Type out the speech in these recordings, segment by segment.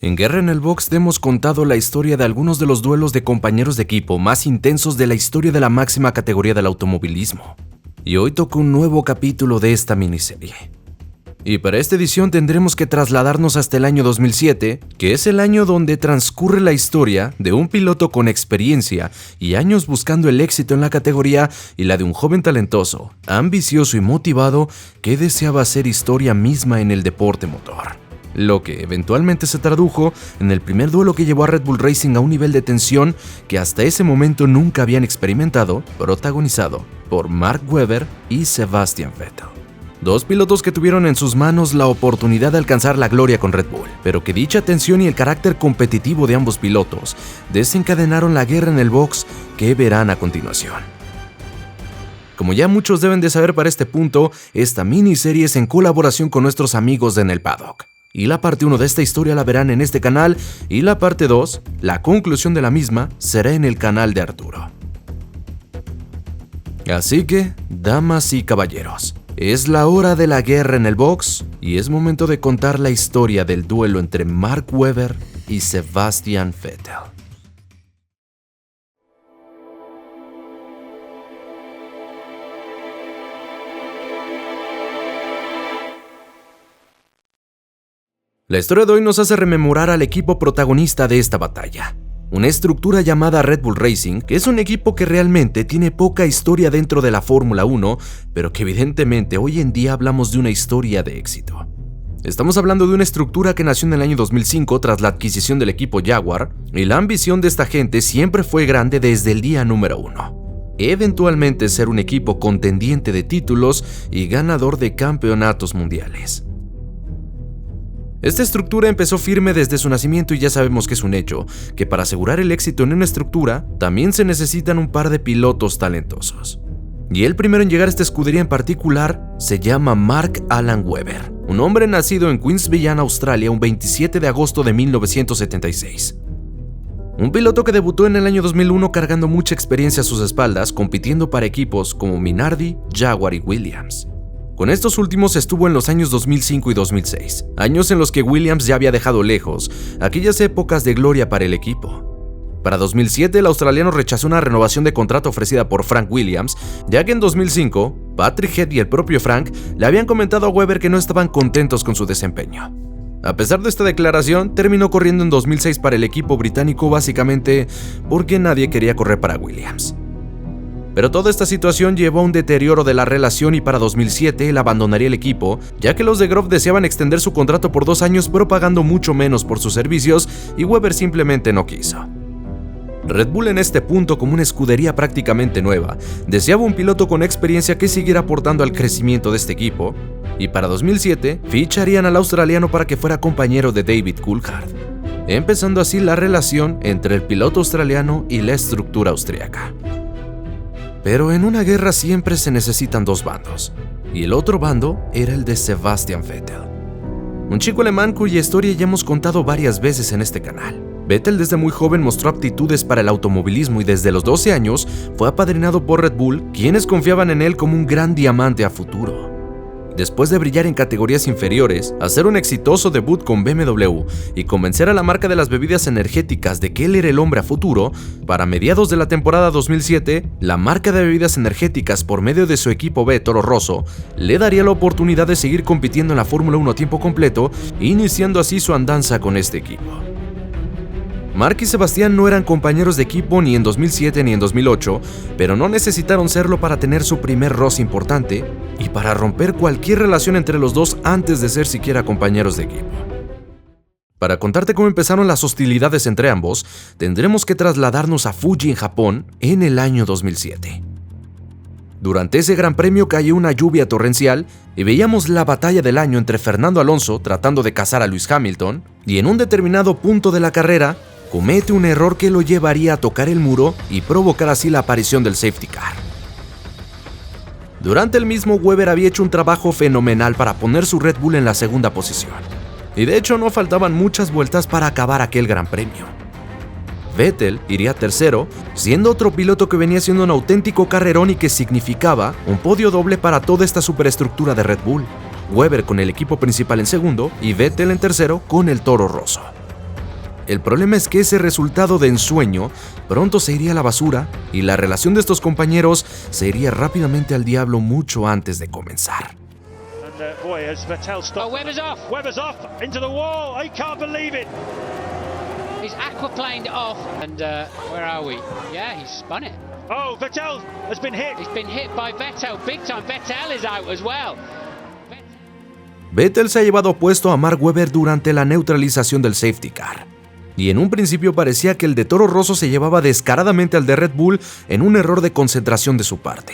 En Guerra en el Box te hemos contado la historia de algunos de los duelos de compañeros de equipo más intensos de la historia de la máxima categoría del automovilismo. Y hoy toca un nuevo capítulo de esta miniserie. Y para esta edición tendremos que trasladarnos hasta el año 2007, que es el año donde transcurre la historia de un piloto con experiencia y años buscando el éxito en la categoría y la de un joven talentoso, ambicioso y motivado que deseaba hacer historia misma en el deporte motor. Lo que eventualmente se tradujo en el primer duelo que llevó a Red Bull Racing a un nivel de tensión que hasta ese momento nunca habían experimentado, protagonizado por Mark Webber y Sebastian Vettel. Dos pilotos que tuvieron en sus manos la oportunidad de alcanzar la gloria con Red Bull, pero que dicha tensión y el carácter competitivo de ambos pilotos desencadenaron la guerra en el box que verán a continuación. Como ya muchos deben de saber para este punto, esta miniserie es en colaboración con nuestros amigos de En el Paddock. Y la parte 1 de esta historia la verán en este canal y la parte 2, la conclusión de la misma, será en el canal de Arturo. Así que, damas y caballeros, es la hora de la guerra en el box y es momento de contar la historia del duelo entre Mark Webber y Sebastian Vettel. La historia de hoy nos hace rememorar al equipo protagonista de esta batalla. Una estructura llamada Red Bull Racing, que es un equipo que realmente tiene poca historia dentro de la Fórmula 1, pero que evidentemente hoy en día hablamos de una historia de éxito. Estamos hablando de una estructura que nació en el año 2005 tras la adquisición del equipo Jaguar, y la ambición de esta gente siempre fue grande desde el día número 1. Eventualmente ser un equipo contendiente de títulos y ganador de campeonatos mundiales. Esta estructura empezó firme desde su nacimiento y ya sabemos que es un hecho, que para asegurar el éxito en una estructura, también se necesitan un par de pilotos talentosos. Y el primero en llegar a esta escudería en particular se llama Mark Alan Webber, un hombre nacido en Queensbridge, Australia, un 27 de agosto de 1976. Un piloto que debutó en el año 2001 cargando mucha experiencia a sus espaldas, compitiendo para equipos como Minardi, Jaguar y Williams. Con estos últimos estuvo en los años 2005 y 2006, años en los que Williams ya había dejado lejos aquellas épocas de gloria para el equipo. Para 2007, el australiano rechazó una renovación de contrato ofrecida por Frank Williams, ya que en 2005, Patrick Head y el propio Frank le habían comentado a Webber que no estaban contentos con su desempeño. A pesar de esta declaración, terminó corriendo en 2006 para el equipo británico básicamente porque nadie quería correr para Williams. Pero toda esta situación llevó a un deterioro de la relación y para 2007 él abandonaría el equipo, ya que los de Grove deseaban extender su contrato por 2 años pero pagando mucho menos por sus servicios y Webber simplemente no quiso. Red Bull en este punto, como una escudería prácticamente nueva, deseaba un piloto con experiencia que siguiera aportando al crecimiento de este equipo, y para 2007 ficharían al australiano para que fuera compañero de David Coulthard, empezando así la relación entre el piloto australiano y la estructura austríaca. Pero en una guerra siempre se necesitan dos bandos, y el otro bando era el de Sebastian Vettel. Un chico alemán cuya historia ya hemos contado varias veces en este canal. Vettel desde muy joven mostró aptitudes para el automovilismo y desde los 12 años fue apadrinado por Red Bull, quienes confiaban en él como un gran diamante a futuro. Después de brillar en categorías inferiores, hacer un exitoso debut con BMW y convencer a la marca de las bebidas energéticas de que él era el hombre a futuro, para mediados de la temporada 2007, la marca de bebidas energéticas por medio de su equipo B Toro Rosso le daría la oportunidad de seguir compitiendo en la Fórmula 1 a tiempo completo, iniciando así su andanza con este equipo. Mark y Sebastián no eran compañeros de equipo ni en 2007 ni en 2008, pero no necesitaron serlo para tener su primer roce importante y para romper cualquier relación entre los dos antes de ser siquiera compañeros de equipo. Para contarte cómo empezaron las hostilidades entre ambos, tendremos que trasladarnos a Fuji en Japón en el año 2007. Durante ese gran premio cayó una lluvia torrencial y veíamos la batalla del año entre Fernando Alonso tratando de cazar a Lewis Hamilton y en un determinado punto de la carrera comete un error que lo llevaría a tocar el muro y provocar así la aparición del safety car. Durante el mismo, Webber había hecho un trabajo fenomenal para poner su Red Bull en la segunda posición, y de hecho no faltaban muchas vueltas para acabar aquel gran premio. Vettel iría tercero, siendo otro piloto que venía siendo un auténtico carrerón y que significaba un podio doble para toda esta superestructura de Red Bull. Webber con el equipo principal en segundo y Vettel en tercero con el Toro Rosso. El problema es que ese resultado de ensueño pronto se iría a la basura y la relación de estos compañeros se iría rápidamente al diablo mucho antes de comenzar. Boy, as Vettel stopped. Oh, Webber's off. Webber's off into the wall. I can't believe it. He's aquaplaned off. And where are we? Yeah, he's spun it. Oh, Vettel has been hit. He's been hit by Vettel. Big time. Vettel is out as well. Vettel se ha llevado puesto a Mark Webber durante la neutralización del safety car. Y en un principio parecía que el de Toro Rosso se llevaba descaradamente al de Red Bull en un error de concentración de su parte.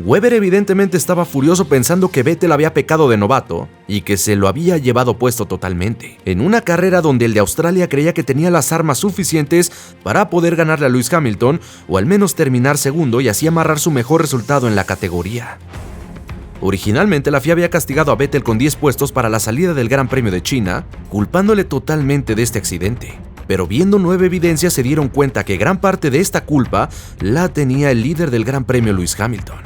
Webber evidentemente estaba furioso pensando que Vettel había pecado de novato y que se lo había llevado puesto totalmente, en una carrera donde el de Australia creía que tenía las armas suficientes para poder ganarle a Lewis Hamilton o al menos terminar segundo y así amarrar su mejor resultado en la categoría. Originalmente la FIA había castigado a Vettel con 10 puestos para la salida del Gran Premio de China, culpándole totalmente de este accidente. Pero viendo 9 evidencias se dieron cuenta que gran parte de esta culpa la tenía el líder del Gran Premio Lewis Hamilton,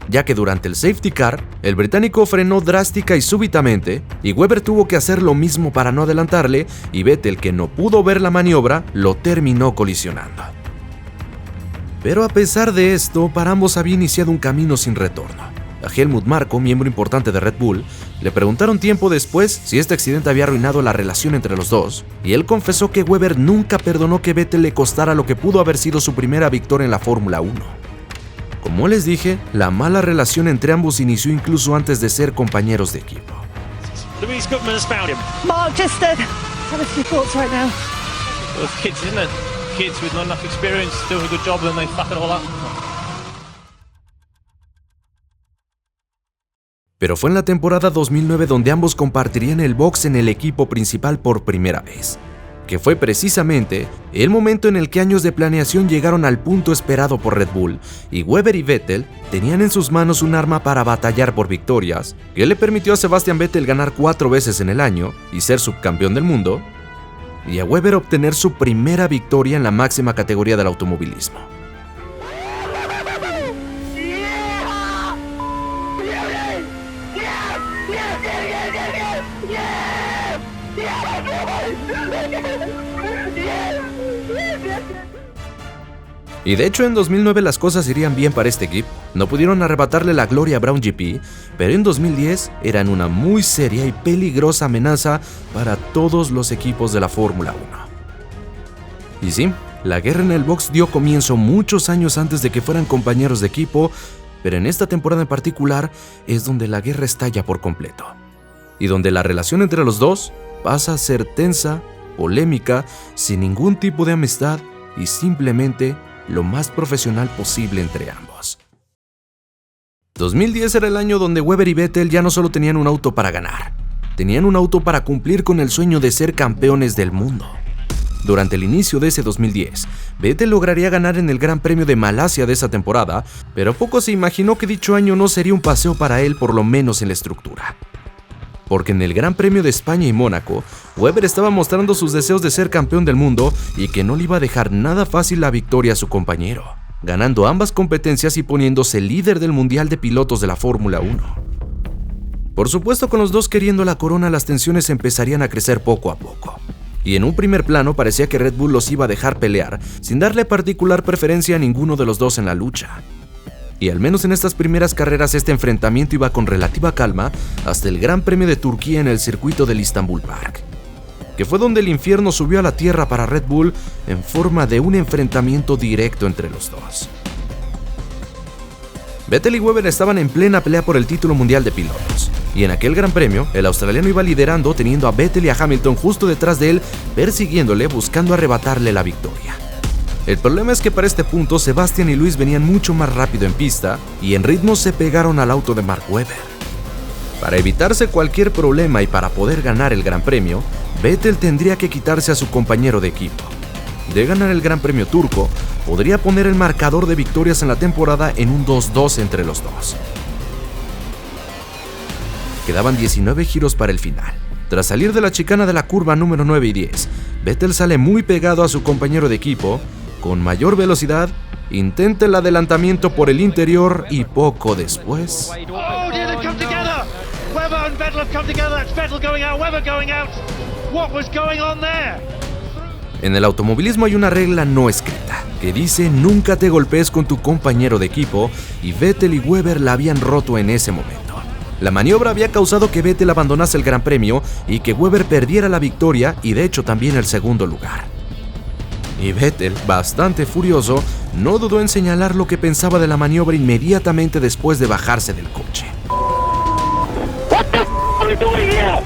ya que durante el safety car, el británico frenó drástica y súbitamente, y Webber tuvo que hacer lo mismo para no adelantarle, y Vettel, que no pudo ver la maniobra, lo terminó colisionando. Pero a pesar de esto, para ambos había iniciado un camino sin retorno. A Helmut Marko, miembro importante de Red Bull, le preguntaron tiempo después si este accidente había arruinado la relación entre los dos, y él confesó que Webber nunca perdonó que Vettel le costara lo que pudo haber sido su primera victoria en la Fórmula 1. Como les dije, la mala relación entre ambos inició incluso antes de ser compañeros de equipo. Louise Goodman has found him. Mark, just have a few thoughts right now. Well, kids, isn't it? Kids with not enough experience doing a good job and they fuck it all up. Pero fue en la temporada 2009 donde ambos compartirían el box en el equipo principal por primera vez, que fue precisamente el momento en el que años de planeación llegaron al punto esperado por Red Bull, y Webber y Vettel tenían en sus manos un arma para batallar por victorias, que le permitió a Sebastian Vettel ganar 4 veces en el año y ser subcampeón del mundo, y a Webber obtener su primera victoria en la máxima categoría del automovilismo. Y de hecho en 2009 las cosas irían bien para este equipo. No pudieron arrebatarle la gloria a Brown GP, pero en 2010 eran una muy seria y peligrosa amenaza para todos los equipos de la Fórmula 1. Y sí, la guerra en el box dio comienzo muchos años antes de que fueran compañeros de equipo, pero en esta temporada en particular es donde la guerra estalla por completo, y donde la relación entre los dos pasa a ser tensa, polémica, sin ningún tipo de amistad y simplemente lo más profesional posible entre ambos. 2010 era el año donde Webber y Vettel ya no solo tenían un auto para ganar, tenían un auto para cumplir con el sueño de ser campeones del mundo. Durante el inicio de ese 2010, Vettel lograría ganar en el Gran Premio de Malasia de esa temporada, pero poco se imaginó que dicho año no sería un paseo para él, por lo menos en la estructura. Porque en el Gran Premio de España y Mónaco, Webber estaba mostrando sus deseos de ser campeón del mundo y que no le iba a dejar nada fácil la victoria a su compañero, ganando ambas competencias y poniéndose líder del Mundial de Pilotos de la Fórmula 1. Por supuesto, con los dos queriendo la corona, las tensiones empezarían a crecer poco a poco. Y en un primer plano parecía que Red Bull los iba a dejar pelear, sin darle particular preferencia a ninguno de los dos en la lucha. Y al menos en estas primeras carreras este enfrentamiento iba con relativa calma hasta el Gran Premio de Turquía en el circuito del Istanbul Park, que fue donde el infierno subió a la tierra para Red Bull en forma de un enfrentamiento directo entre los dos. Vettel y Webber estaban en plena pelea por el título mundial de pilotos, y en aquel Gran Premio el australiano iba liderando, teniendo a Vettel y a Hamilton justo detrás de él, persiguiéndole, buscando arrebatarle la victoria. El problema es que para este punto Sebastian y Lewis venían mucho más rápido en pista y en ritmo se pegaron al auto de Mark Webber. Para evitarse cualquier problema y para poder ganar el Gran Premio, Vettel tendría que quitarse a su compañero de equipo. De ganar el Gran Premio turco, podría poner el marcador de victorias en la temporada en un 2-2 entre los dos. Quedaban 19 giros para el final. Tras salir de la chicana de la curva número 9 y 10, Vettel sale muy pegado a su compañero de equipo. Con mayor velocidad, intenta el adelantamiento por el interior y poco después... Oh, dear, they've come together. Webber and Vettel have come together. That's Vettel going out, Webber going out. What was going on there? En el automovilismo hay una regla no escrita, que dice nunca te golpees con tu compañero de equipo, y Vettel y Webber la habían roto en ese momento. La maniobra había causado que Vettel abandonase el Gran Premio y que Webber perdiera la victoria y de hecho también el segundo lugar. Y Vettel, bastante furioso, no dudó en señalar lo que pensaba de la maniobra inmediatamente después de bajarse del coche. What the f*** are we doing here?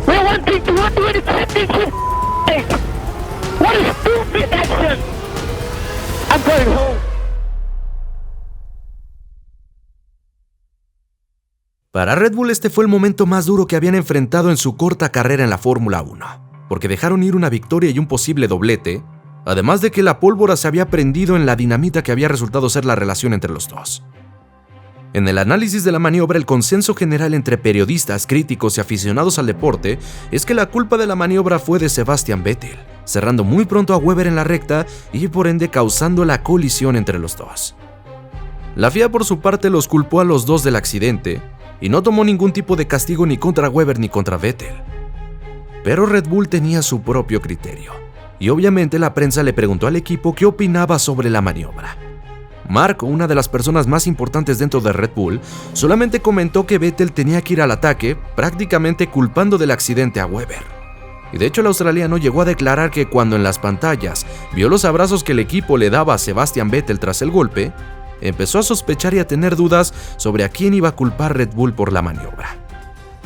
We're wanting to run to the championship. What a stupid action! I'm going home. Para Red Bull este fue el momento más duro que habían enfrentado en su corta carrera en la Fórmula 1, porque dejaron ir una victoria y un posible doblete, además de que la pólvora se había prendido en la dinamita que había resultado ser la relación entre los dos. En el análisis de la maniobra, el consenso general entre periodistas, críticos y aficionados al deporte es que la culpa de la maniobra fue de Sebastian Vettel, cerrando muy pronto a Webber en la recta y por ende causando la colisión entre los dos. La FIA por su parte los culpó a los dos del accidente y no tomó ningún tipo de castigo ni contra Webber ni contra Vettel. Pero Red Bull tenía su propio criterio, y obviamente la prensa le preguntó al equipo qué opinaba sobre la maniobra. Marco, una de las personas más importantes dentro de Red Bull, solamente comentó que Vettel tenía que ir al ataque, prácticamente culpando del accidente a Webber. Y de hecho el australiano llegó a declarar que cuando en las pantallas vio los abrazos que el equipo le daba a Sebastian Vettel tras el golpe, empezó a sospechar y a tener dudas sobre a quién iba a culpar Red Bull por la maniobra.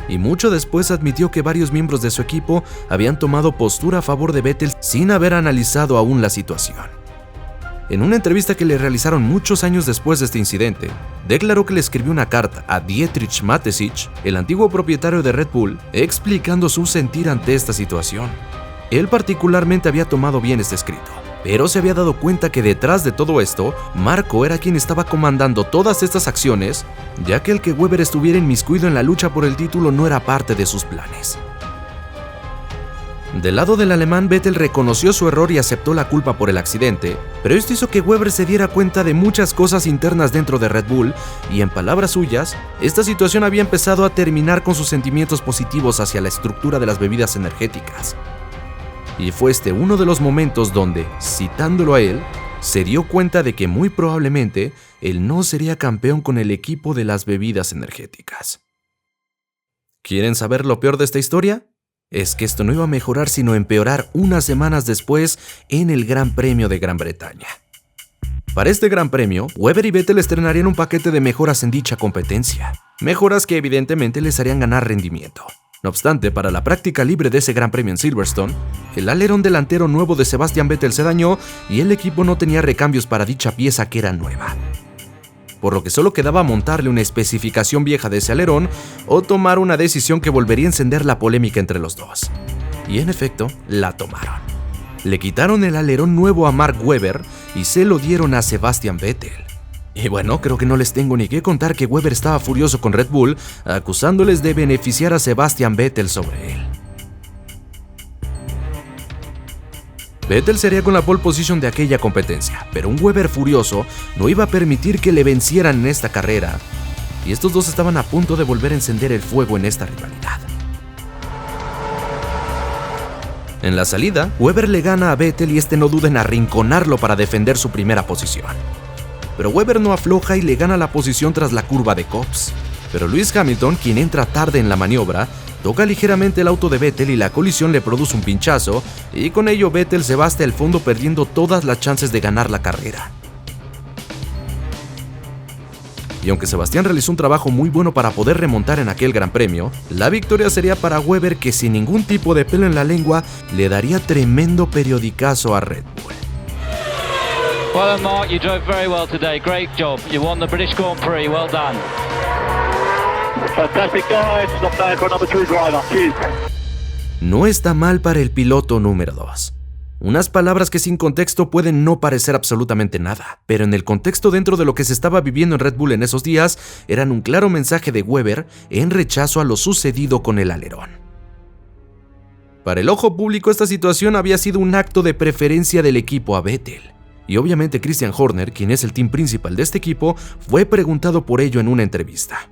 Y mucho después admitió que varios miembros de su equipo habían tomado postura a favor de Vettel sin haber analizado aún la situación. En una entrevista que le realizaron muchos años después de este incidente, declaró que le escribió una carta a Dietrich Mateschitz, el antiguo propietario de Red Bull, explicando su sentir ante esta situación. Él particularmente había tomado bien este escrito, pero se había dado cuenta que detrás de todo esto, Marco era quien estaba comandando todas estas acciones, ya que el que Webber estuviera inmiscuido en la lucha por el título no era parte de sus planes. Del lado del alemán, Vettel reconoció su error y aceptó la culpa por el accidente, pero esto hizo que Webber se diera cuenta de muchas cosas internas dentro de Red Bull y, en palabras suyas, esta situación había empezado a terminar con sus sentimientos positivos hacia la estructura de las bebidas energéticas. Y fue este uno de los momentos donde, citándolo a él, se dio cuenta de que muy probablemente él no sería campeón con el equipo de las bebidas energéticas. ¿Quieren saber lo peor de esta historia? Es que esto no iba a mejorar sino empeorar unas semanas después en el Gran Premio de Gran Bretaña. Para este Gran Premio, Webber y Vettel estrenarían un paquete de mejoras en dicha competencia, mejoras que evidentemente les harían ganar rendimiento. No obstante, para la práctica libre de ese Gran Premio en Silverstone, el alerón delantero nuevo de Sebastian Vettel se dañó y el equipo no tenía recambios para dicha pieza que era nueva. Por lo que solo quedaba montarle una especificación vieja de ese alerón o tomar una decisión que volvería a encender la polémica entre los dos. Y en efecto, la tomaron. Le quitaron el alerón nuevo a Mark Webber y se lo dieron a Sebastian Vettel. Y bueno, creo que no les tengo ni que contar que Webber estaba furioso con Red Bull, acusándoles de beneficiar a Sebastian Vettel sobre él. Vettel sería con la pole position de aquella competencia, pero un Webber furioso no iba a permitir que le vencieran en esta carrera, y estos dos estaban a punto de volver a encender el fuego en esta rivalidad. En la salida, Webber le gana a Vettel y este no duda en arrinconarlo para defender su primera posición. Pero Webber no afloja y le gana la posición tras la curva de Copse. Pero Lewis Hamilton, quien entra tarde en la maniobra, toca ligeramente el auto de Vettel y la colisión le produce un pinchazo, y con ello Vettel se va hasta el fondo perdiendo todas las chances de ganar la carrera. Y aunque Sebastián realizó un trabajo muy bueno para poder remontar en aquel Gran Premio, la victoria sería para Webber, que sin ningún tipo de pelo en la lengua le daría tremendo periodicazo a Red Bull. Well done, Mark. You drove very well today. Great job. You won the British Grand Prix. Well done. Fantastic, guys. Not bad for number 2 driver. Cheers. No está mal para el piloto número 2. Unas palabras que sin contexto pueden no parecer absolutamente nada, pero en el contexto dentro de lo que se estaba viviendo en Red Bull en esos días, eran un claro mensaje de Webber en rechazo a lo sucedido con el alerón. Para el ojo público, esta situación había sido un acto de preferencia del equipo a Vettel. Y obviamente Christian Horner, quien es el team principal de este equipo, fue preguntado por ello en una entrevista.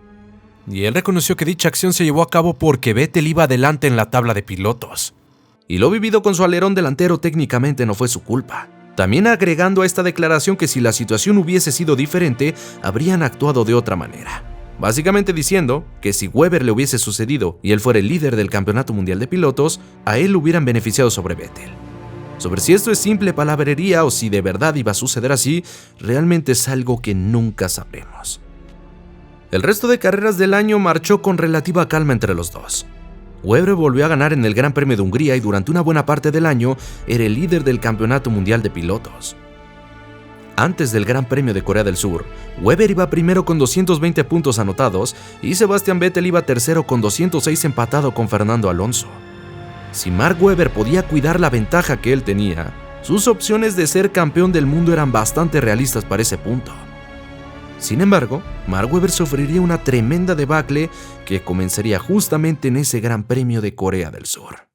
Y él reconoció que dicha acción se llevó a cabo porque Vettel iba adelante en la tabla de pilotos. y lo vivido con su alerón delantero técnicamente no fue su culpa. También agregando a esta declaración que si la situación hubiese sido diferente, habrían actuado de otra manera. Básicamente diciendo que si Webber le hubiese sucedido y él fuera el líder del Campeonato Mundial de Pilotos, a él lo hubieran beneficiado sobre Vettel. Sobre si esto es simple palabrería o si de verdad iba a suceder así, realmente es algo que nunca sabremos. El resto de carreras del año marchó con relativa calma entre los dos. Webber volvió a ganar en el Gran Premio de Hungría y durante una buena parte del año era el líder del Campeonato Mundial de Pilotos. Antes del Gran Premio de Corea del Sur, Webber iba primero con 220 puntos anotados y Sebastian Vettel iba tercero con 206 empatado con Fernando Alonso. Si Mark Webber podía cuidar la ventaja que él tenía, sus opciones de ser campeón del mundo eran bastante realistas para ese punto. Sin embargo, Mark Webber sufriría una tremenda debacle que comenzaría justamente en ese Gran Premio de Corea del Sur.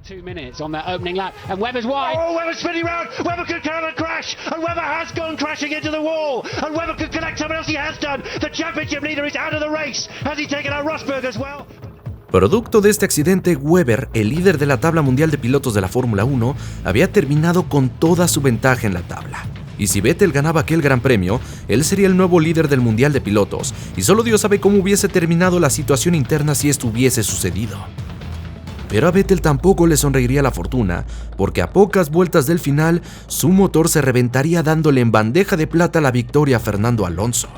2 minutes on that opening lap, and Webber's wide. Oh, Webber's spinning round. Webber could come and crash, and Webber has gone crashing into the wall. And Webber could connect someone else. He has done. The championship leader is out of the race. Has he taken out Rosberg as well? Producto de este accidente, Webber, el líder de la tabla mundial de pilotos de la Fórmula 1, había terminado con toda su ventaja en la tabla. Y si Vettel ganaba aquel gran premio, él sería el nuevo líder del mundial de pilotos, y solo Dios sabe cómo hubiese terminado la situación interna si esto hubiese sucedido. Pero a Vettel tampoco le sonreiría la fortuna, porque a pocas vueltas del final, su motor se reventaría dándole en bandeja de plata la victoria a Fernando Alonso.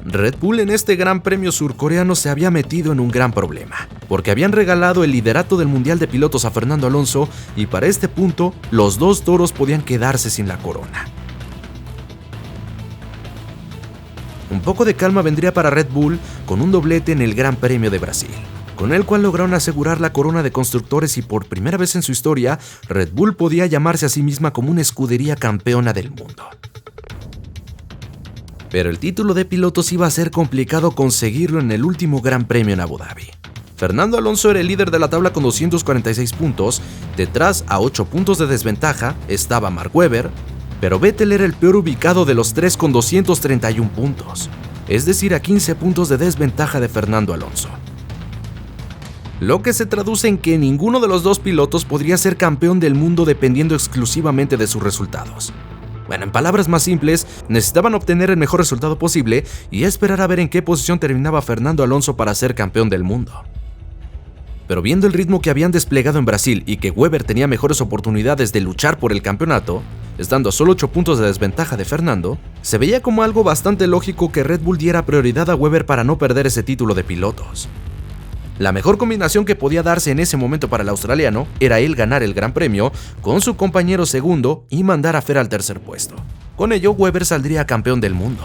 Red Bull en este Gran Premio surcoreano se había metido en un gran problema, porque habían regalado el liderato del Mundial de Pilotos a Fernando Alonso y para este punto los dos toros podían quedarse sin la corona. Un poco de calma vendría para Red Bull con un doblete en el Gran Premio de Brasil, con el cual lograron asegurar la corona de constructores y por primera vez en su historia, Red Bull podía llamarse a sí misma como una escudería campeona del mundo. Pero el título de pilotos iba a ser complicado conseguirlo en el último Gran Premio en Abu Dhabi. Fernando Alonso era el líder de la tabla con 246 puntos, detrás a 8 puntos de desventaja estaba Mark Webber, pero Vettel era el peor ubicado de los tres con 231 puntos, es decir a 15 puntos de desventaja de Fernando Alonso. Lo que se traduce en que ninguno de los dos pilotos podría ser campeón del mundo dependiendo exclusivamente de sus resultados. Bueno, en palabras más simples, necesitaban obtener el mejor resultado posible y esperar a ver en qué posición terminaba Fernando Alonso para ser campeón del mundo. Pero viendo el ritmo que habían desplegado en Brasil y que Webber tenía mejores oportunidades de luchar por el campeonato, estando a solo 8 puntos de desventaja de Fernando, se veía como algo bastante lógico que Red Bull diera prioridad a Webber para no perder ese título de pilotos. La mejor combinación que podía darse en ese momento para el australiano era él ganar el Gran Premio con su compañero segundo y mandar a Fer al tercer puesto. Con ello, Webber saldría campeón del mundo.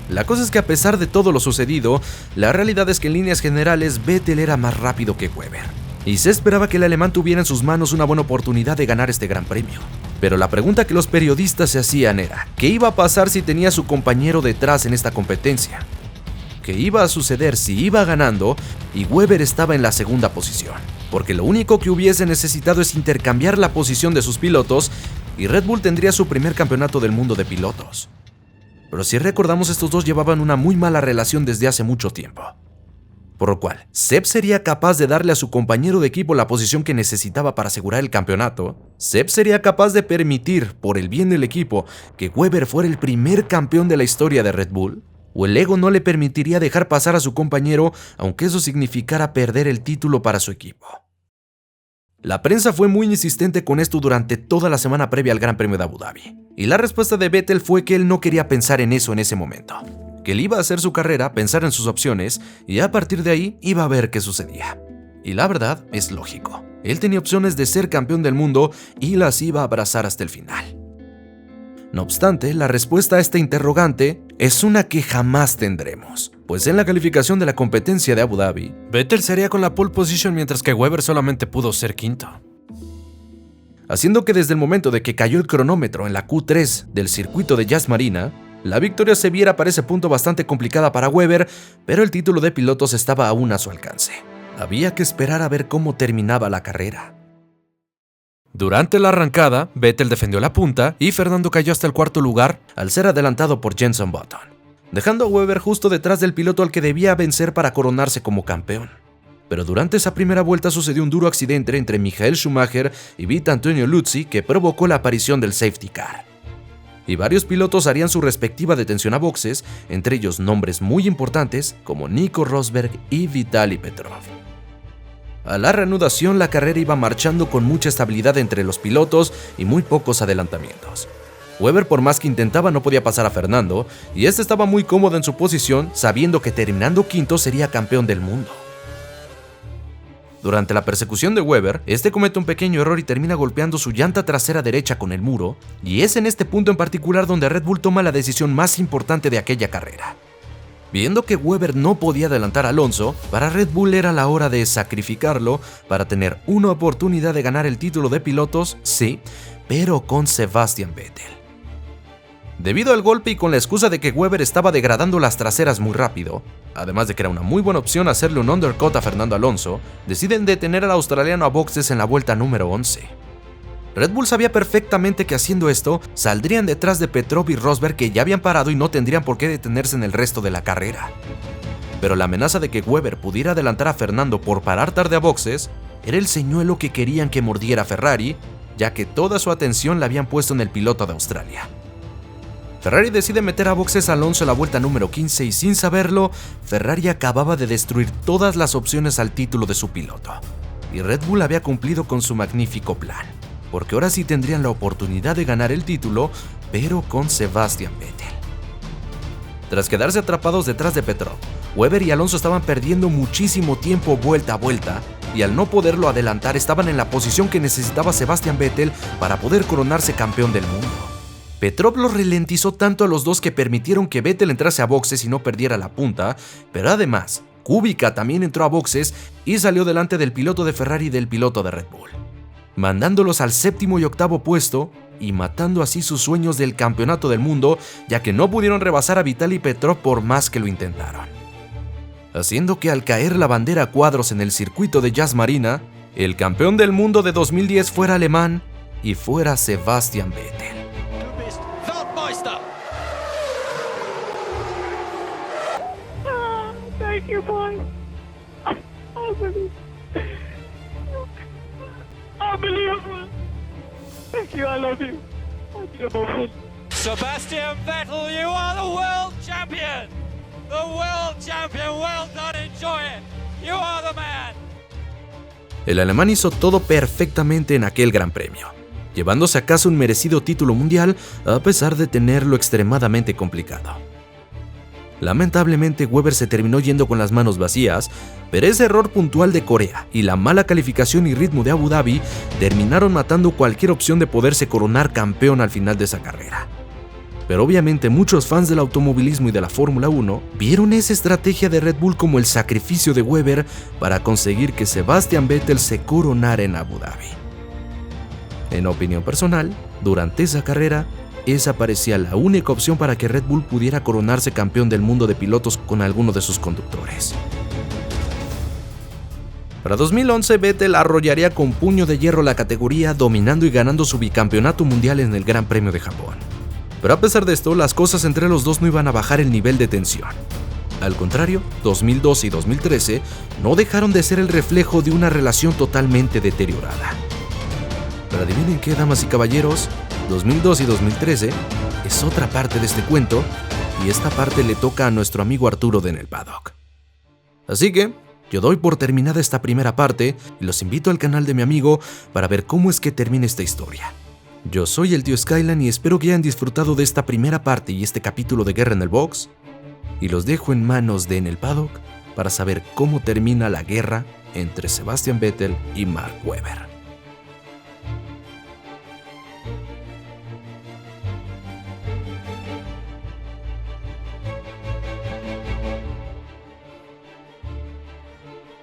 La cosa es que a pesar de todo lo sucedido, la realidad es que en líneas generales Vettel era más rápido que Webber, y se esperaba que el alemán tuviera en sus manos una buena oportunidad de ganar este Gran Premio. Pero la pregunta que los periodistas se hacían era, ¿qué iba a pasar si tenía a su compañero detrás en esta competencia? ¿Qué iba a suceder si iba ganando y Webber estaba en la segunda posición? Porque lo único que hubiese necesitado es intercambiar la posición de sus pilotos y Red Bull tendría su primer campeonato del mundo de pilotos. Pero si recordamos, estos dos llevaban una muy mala relación desde hace mucho tiempo. Por lo cual, Seb sería capaz de darle a su compañero de equipo la posición que necesitaba para asegurar el campeonato. Seb sería capaz de permitir, por el bien del equipo, que Webber fuera el primer campeón de la historia de Red Bull. O el ego no le permitiría dejar pasar a su compañero, aunque eso significara perder el título para su equipo. La prensa fue muy insistente con esto durante toda la semana previa al Gran Premio de Abu Dhabi, y la respuesta de Vettel fue que él no quería pensar en eso en ese momento, que él iba a hacer su carrera, pensar en sus opciones, y a partir de ahí iba a ver qué sucedía. Y la verdad es lógico, él tenía opciones de ser campeón del mundo y las iba a abrazar hasta el final. No obstante, la respuesta a esta interrogante es una que jamás tendremos, pues en la calificación de la competencia de Abu Dhabi, Vettel sería con la pole position mientras que Webber solamente pudo ser quinto. Haciendo que desde el momento de que cayó el cronómetro en la Q3 del circuito de Yas Marina, la victoria se viera para ese punto bastante complicada para Webber, pero el título de pilotos estaba aún a su alcance. Había que esperar a ver cómo terminaba la carrera. Durante la arrancada, Vettel defendió la punta y Fernando cayó hasta el cuarto lugar al ser adelantado por Jenson Button, dejando a Webber justo detrás del piloto al que debía vencer para coronarse como campeón. Pero durante esa primera vuelta sucedió un duro accidente entre Michael Schumacher y Vittorio Luzzi que provocó la aparición del safety car. Y varios pilotos harían su respectiva detención a boxes, entre ellos nombres muy importantes como Nico Rosberg y Vitaly Petrov. A la reanudación, la carrera iba marchando con mucha estabilidad entre los pilotos y muy pocos adelantamientos. Webber, por más que intentaba, no podía pasar a Fernando, y este estaba muy cómodo en su posición, sabiendo que terminando quinto sería campeón del mundo. Durante la persecución de Webber, este comete un pequeño error y termina golpeando su llanta trasera derecha con el muro, y es en este punto en particular donde Red Bull toma la decisión más importante de aquella carrera. Viendo que Webber no podía adelantar a Alonso, para Red Bull era la hora de sacrificarlo para tener una oportunidad de ganar el título de pilotos, sí, pero con Sebastian Vettel. Debido al golpe y con la excusa de que Webber estaba degradando las traseras muy rápido, además de que era una muy buena opción hacerle un undercut a Fernando Alonso, deciden detener al australiano a boxes en la vuelta número 11. Red Bull sabía perfectamente que haciendo esto, saldrían detrás de Petrov y Rosberg, que ya habían parado y no tendrían por qué detenerse en el resto de la carrera. Pero la amenaza de que Webber pudiera adelantar a Fernando por parar tarde a boxes era el señuelo que querían que mordiera Ferrari, ya que toda su atención la habían puesto en el piloto de Australia. Ferrari decide meter a boxes a Alonso en la vuelta número 15 y sin saberlo, Ferrari acababa de destruir todas las opciones al título de su piloto. Y Red Bull había cumplido con su magnífico plan, porque ahora sí tendrían la oportunidad de ganar el título, pero con Sebastian Vettel. Tras quedarse atrapados detrás de Petrov, Webber y Alonso estaban perdiendo muchísimo tiempo vuelta a vuelta, y al no poderlo adelantar estaban en la posición que necesitaba Sebastian Vettel para poder coronarse campeón del mundo. Petrov los ralentizó tanto a los dos que permitieron que Vettel entrase a boxes y no perdiera la punta, pero además, Kubica también entró a boxes y salió delante del piloto de Ferrari y del piloto de Red Bull, mandándolos al séptimo y octavo puesto y matando así sus sueños del campeonato del mundo, ya que no pudieron rebasar a Vitaly Petrov por más que lo intentaron. Haciendo que al caer la bandera a cuadros en el circuito de Yas Marina, el campeón del mundo de 2010 fuera alemán y fuera Sebastian Vettel. Thank you, boy. Unbelievable. Thank you, I love you. Sebastian Vettel, you are the world champion. The world champion. Well done, enjoy it. You are the man. El alemán hizo todo perfectamente en aquel gran premio, llevándose a casa un merecido título mundial a pesar de tenerlo extremadamente complicado. Lamentablemente, Webber se terminó yendo con las manos vacías, pero ese error puntual de Corea y la mala calificación y ritmo de Abu Dhabi terminaron matando cualquier opción de poderse coronar campeón al final de esa carrera. Pero obviamente muchos fans del automovilismo y de la Fórmula 1 vieron esa estrategia de Red Bull como el sacrificio de Webber para conseguir que Sebastian Vettel se coronara en Abu Dhabi. En opinión personal, durante esa carrera, esa parecía la única opción para que Red Bull pudiera coronarse campeón del mundo de pilotos con alguno de sus conductores. Para 2011, Vettel arrollaría con puño de hierro la categoría, dominando y ganando su bicampeonato mundial en el Gran Premio de Japón. Pero a pesar de esto, las cosas entre los dos no iban a bajar el nivel de tensión. Al contrario, 2012 y 2013 no dejaron de ser el reflejo de una relación totalmente deteriorada. Pero adivinen qué, damas y caballeros, 2002 y 2013 es otra parte de este cuento, y esta parte le toca a nuestro amigo Arturo de En el Paddock. Así que yo doy por terminada esta primera parte y los invito al canal de mi amigo para ver cómo es que termina esta historia. Yo soy el tío Skyline y espero que hayan disfrutado de esta primera parte y este capítulo de Guerra en el Box, y los dejo en manos de En el Paddock para saber cómo termina la guerra entre Sebastian Vettel y Mark Webber.